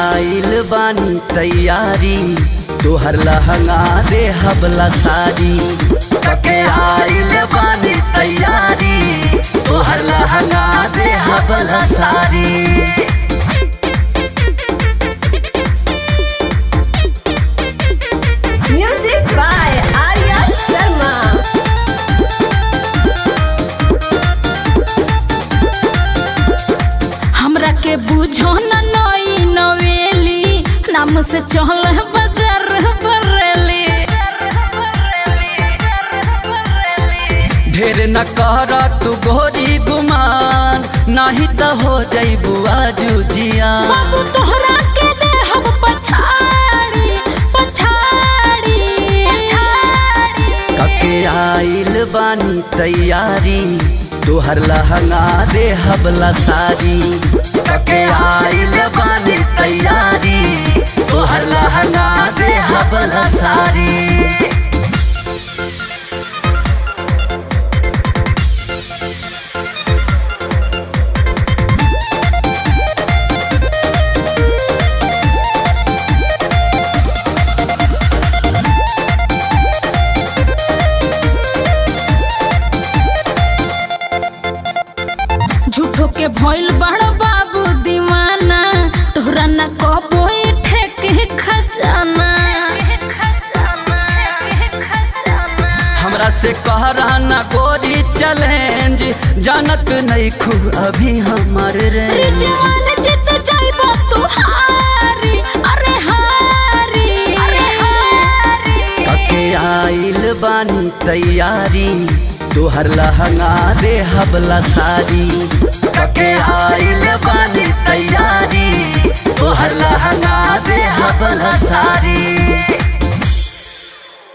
आइल बानी तैयारी तोहर लहंगा दे हबला सारी कके आइल बानी तैयारी तोहर लहंगा दे हबला सारी। Music by Arya Sharma। हमरा के बुझो न नई नवेली नाम से चल बाजार बरेली। ढेर न कर तू गोरी गुमान नहीं तो हो जइबू आजू जिया। बाबू तोहरा के दे हम पछाड़ी पछाड़ी। कके आइल बानी तैयारी तोहर लहंगा दे हबला सारी कके आइल बानी तैयारी तोहर लहंगा दे हबला सारी। झूठो के भइल बड़ बाबू दीवाना तोहरा न कहबो ठेके खजाना। हमरा से कहरा न गोरी चैलेंज जानत नहीं खू अभी हमार रेंज। जवान जित जाइबो तू हारी अरे हारी। कके आइल बानी तैयारी तोहर लहंगा दे हबला सारी कके आइल बानी तैयारी तोहर लहंगा दे हबला सारी।